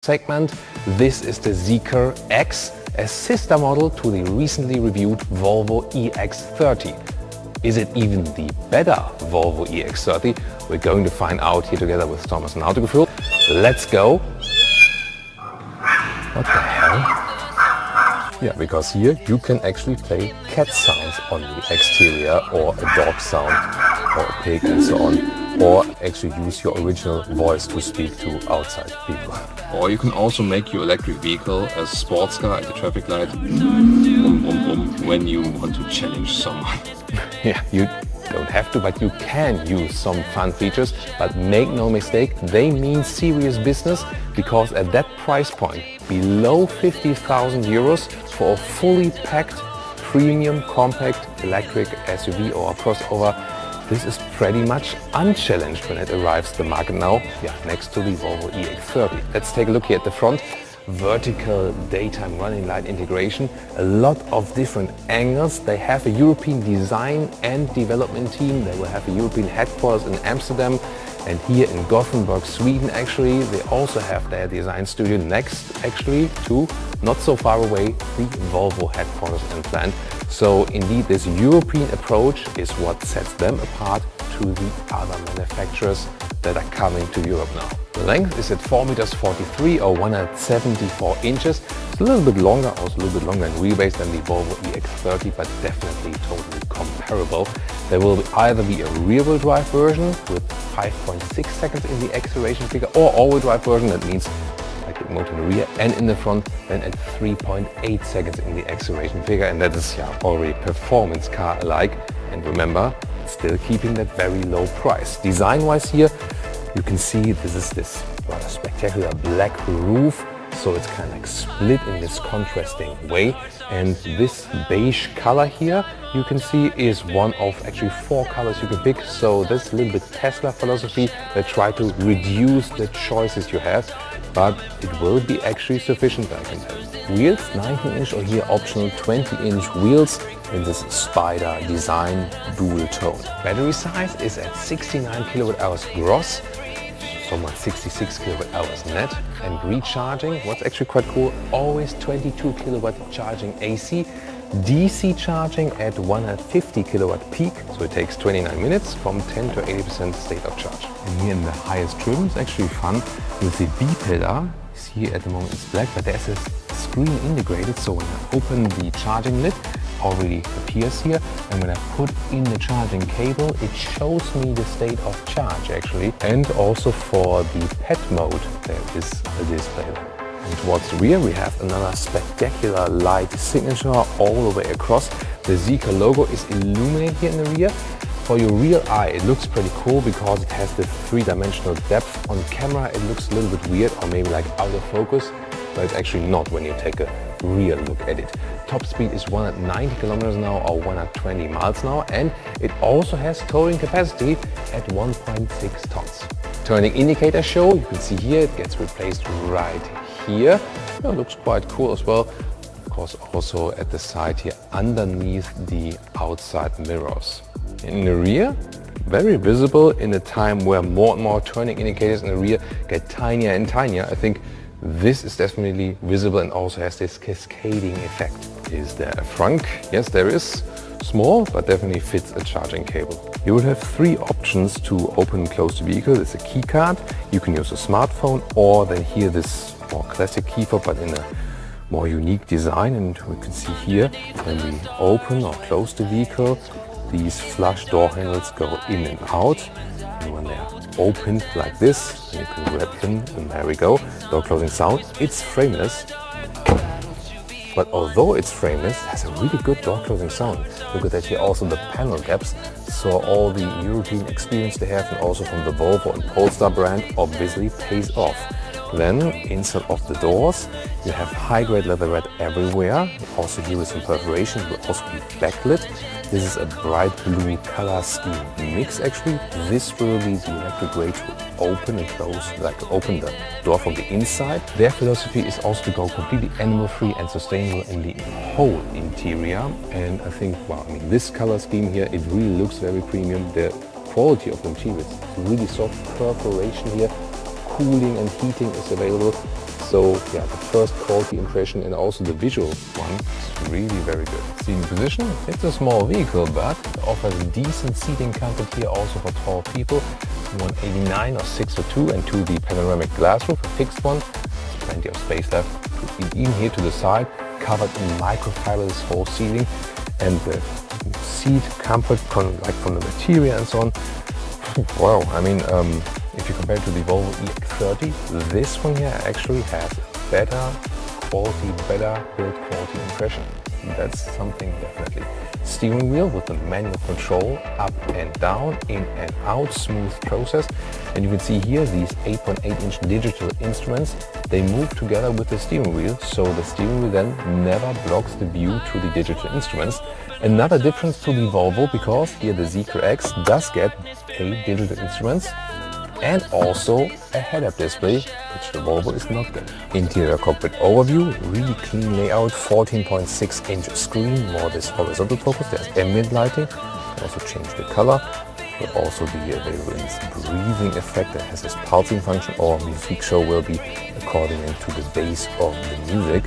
segment. This is the Zeekr X, a sister model to the recently reviewed Volvo EX30. Is it even the better Volvo EX30? We're going to find out here together with Thomas and Autogefühl. Let's go! What the hell? Yeah, because here you can actually play cat sounds on the exterior, or a dog sound, or a pig and so on, or actually use your original voice to speak to outside people. Or you can also make your electric vehicle a sports car at the traffic light when you want to challenge someone. Yeah, you don't have to, but you can use some fun features. But make no mistake, they mean serious business, because at that price point, below 50,000 euros for a fully packed premium compact electric SUV or crossover, this is pretty much unchallenged when it arrives the market now, yeah, next to the Volvo EX30. Let's take a look here at the front. Vertical daytime running light integration, a lot of different angles. They have a European design and development team. They will have a European headquarters in Amsterdam, and here in Gothenburg, Sweden actually. They also have their design studio next actually to, not so far away, the Volvo headquarters and plant. So indeed this European approach is what sets them apart to the other manufacturers that are coming to Europe now. The length is at 4.43 meters or 174 inches. It's a little bit longer, also a little bit longer in wheelbase than the Volvo EX30, but definitely totally comparable. There will either be a rear-wheel drive version with 5.6 seconds in the acceleration figure, or all-wheel drive version, that means like the motor in the rear and in the front, then at 3.8 seconds in the acceleration figure, and that is already performance car alike. And remember, still keeping that very low price. Design-wise here, you can see this is this rather spectacular black roof, so it's kind of like split in this contrasting way. And this beige color here, you can see, is one of actually 4 colors you can pick. So that's a little bit Tesla philosophy. They try to reduce the choices you have, but it will be actually sufficient, I can tell you. Wheels, 19-inch or here optional 20-inch wheels in this spider design dual tone. Battery size is at 69 kWh gross, so much 66 kWh net. And recharging, what's actually quite cool, always 22 kilowatt charging AC, DC charging at 150 kilowatt peak, so it takes 29 minutes from 10 to 80% state of charge. And here in the highest trim, it's actually fun with the B pillar. See, at the moment it's black, but there's a screen integrated, so when I open the charging lid, already appears here, and when I put in the charging cable, it shows me the state of charge actually. And also for the pet mode, there is a display there. And towards the rear, we have another spectacular light signature all the way across. The Zeekr logo is illuminated here in the rear. For your rear eye, it looks pretty cool because it has the 3-dimensional depth. On camera, it looks a little bit weird, or maybe like out of focus, but it's actually not when you take a rear look at it. Top speed is 190 kilometers an hour or 120 miles an hour, and it also has towing capacity at 1.6 tons. Turning indicator show, you can see here it gets replaced right here. It looks quite cool as well. Of course, also at the side here underneath the outside mirrors. In the rear, very visible in a time where more and more turning indicators in the rear get tinier and tinier. I think this is definitely visible and also has this cascading effect. Is there a frunk? Yes, there is. Small, but definitely fits a charging cable. You will have 3 options to open and close the vehicle. There's a key card, you can use a smartphone, or then here this more classic key fob, but in a more unique design. And we can see here, when we open or close the vehicle, these flush door handles go in and out. And when they're opened like this, you can grab them, and there we go. Door closing sound. It's frameless, but although it's frameless, it has a really good door closing sound. Look at that here, also the panel gaps. So all the European experience they have, and also from the Volvo and Polestar brand, obviously pays off. Then inside of the doors, you have high-grade leather red everywhere. Also here with some perforation, will also be backlit. This is a bright blue color scheme mix actually. This will be the electric way to open and close, like to open the door from the inside. Their philosophy is also to go completely animal-free and sustainable in the whole interior. And I think, well, I mean, this color scheme here, it really looks very premium. The quality of the material is really soft, perforation here. Cooling and heating is available. So yeah, the first quality impression and also the visual one is really very good. Seating position, it's a small vehicle, but it offers decent seating comfort here also for tall people. 189 or 602, and to the panoramic glass roof, a fixed one. There's plenty of space left. Even here to the side, covered in microfiber, this whole seating, and the seat comfort like from the material and so on. Wow, I mean, if you compare it to the Volvo EX30, this one here actually has better quality, better build quality impression. That's something definitely. Steering wheel with the manual control, up and down, in and out, smooth process. And you can see here these 8.8-inch digital instruments, they move together with the steering wheel, so the steering wheel then never blocks the view to the digital instruments. Another difference to the Volvo, because here the Zeekr X does get 8 digital instruments and also a head-up display, which the Volvo is not getting. Interior cockpit overview, really clean layout, 14.6-inch screen, more this horizontal focus. There's ambient lighting, also change the color, but also the available breathing effect that has this pulsing function, or music show will be according to the bass of the music.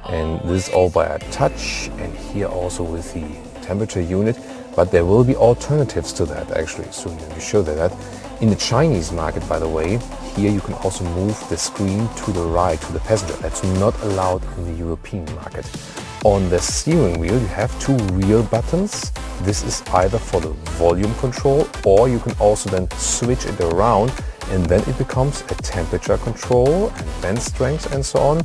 And this is all via touch, and here also with the temperature unit, but there will be alternatives to that actually, soon we show that. In the Chinese market, by the way, here you can also move the screen to the right, to the passenger. That's not allowed in the European market. On the steering wheel you have 2 rear buttons. This is either for the volume control, or you can also then switch it around, and then it becomes a temperature control and bend strength and so on.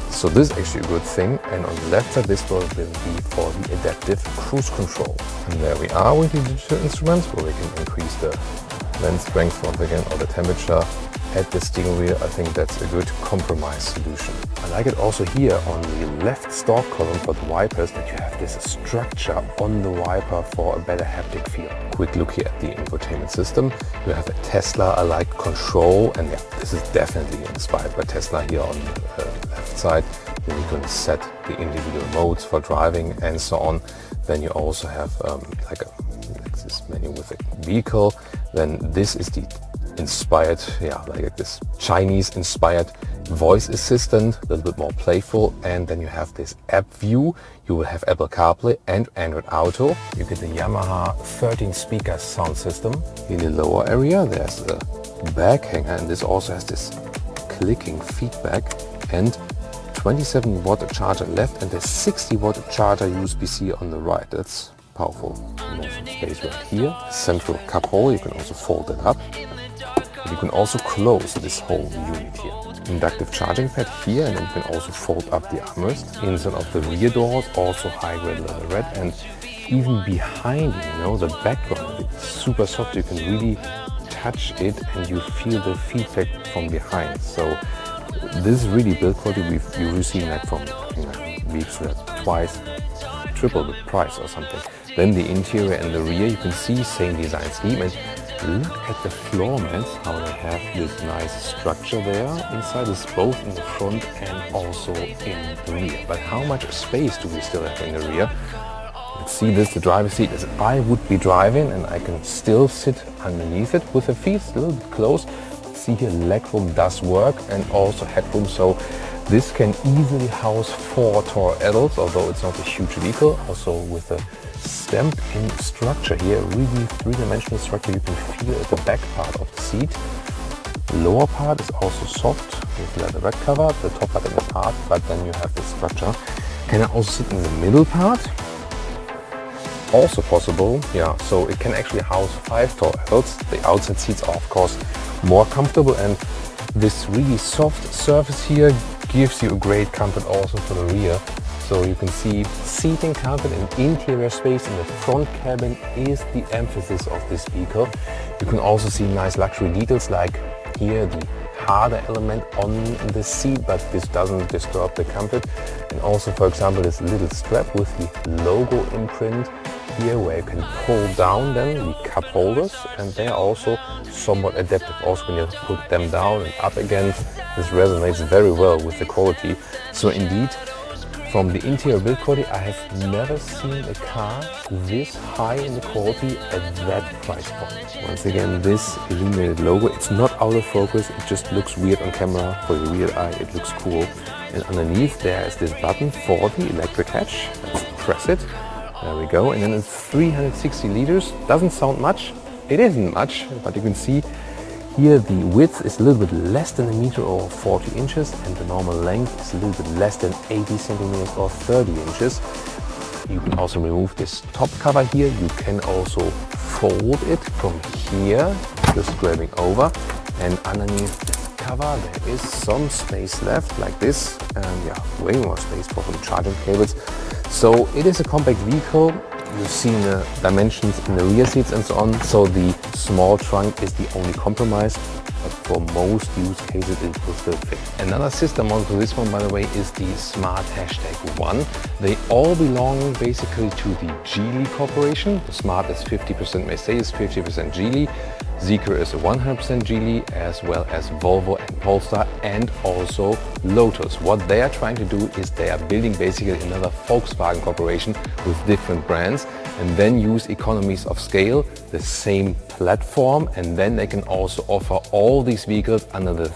So this is actually a good thing, and on the left side this will be for the adaptive cruise control. And there we are with the digital instruments, where we can increase the bend strength once again, or the temperature at the steering wheel. I think that's a good compromise solution. I like it also here on the left stalk column for the wipers that you have this structure on the wiper for a better haptic feel. Quick look here at the infotainment system. You have a Tesla-alike control, and yeah, this is definitely inspired by Tesla here on the left side. Then you can set the individual modes for driving and so on. Then you also have like this menu with a vehicle. Then this is the inspired, like this Chinese inspired voice assistant, a little bit more playful. And then you have this app view. You will have Apple CarPlay and Android Auto. You get the Yamaha 13 speaker sound system. In the lower area there's a bag hanger, and this also has this clicking feedback, and 27 watt charger left, and a 60 watt charger USB-C on the right. That's powerful. More space right here. Central cup holder, you can also fold it up. But you can also close this whole unit here. Inductive charging pad here, and then you can also fold up the armrest. Inside of the rear doors, also high-grade leatherette, and even behind, the background, it's super soft. You can really touch it and you feel the feedback from behind. So this is really build quality. We've usually seen that from weeks that twice, triple the price or something. Then the interior and the rear, you can see same design scheme, and look at the floor mats, how they have this nice structure there. Inside is both in the front and also in the rear. But how much space do we still have in the rear? Let's see this, the driver's seat, as I would be driving, and I can still sit underneath it with the feet a little bit close. See here, legroom does work, and also headroom, so this can easily house 4 tall adults, although it's not a huge vehicle. Also with a stamped in structure here, really 3-dimensional structure, you can feel at the back part of the seat. Lower part is also soft with leatherette cover, the top part is hard, but then you have this structure. Can I also sit in the middle part? Also possible, so it can actually house 5 tall adults. The outside seats are of course more comfortable, and this really soft surface here gives you a great comfort also for the rear. So you can see seating comfort and interior space in the front cabin is the emphasis of this vehicle. You can also see nice luxury details, like here the harder element on the seat, but this doesn't disturb the comfort. And also, for example, this little strap with the logo imprint here, where you can pull down then the cup holders, and they are also somewhat adaptive. Also when you put them down and up again, this resonates very well with the quality. So indeed, From the interior build quality, I have never seen a car this high in the quality at that price point. Once again, this illuminated logo, it's not out of focus, it just looks weird on camera. For the rear eye, it looks cool. And underneath there is this button for the electric hatch. Let's press it. There we go. And then it's 360 liters. Doesn't sound much. It isn't much, but you can see here the width is a little bit less than a meter or 40 inches, and the normal length is a little bit less than 80 centimeters or 30 inches. You can also remove this top cover here. You can also fold it from here, just grabbing over, and underneath the cover there is some space left like this, and yeah, way more space for some charging cables. So it is a compact vehicle. You've seen the dimensions in the rear seats and so on, so the small trunk is the only compromise, but for most use cases it will still fit. Another sister model to this one, by the way, is the Smart #1. They all belong basically to the Geely Corporation. The Smart is 50% Mercedes, 50% Geely. Zeekr is a 100% Geely, as well as Volvo and Polestar, and also Lotus. What they are trying to do is they are building basically another Volkswagen corporation with different brands, and then use economies of scale, the same platform, and then they can also offer all these vehicles under the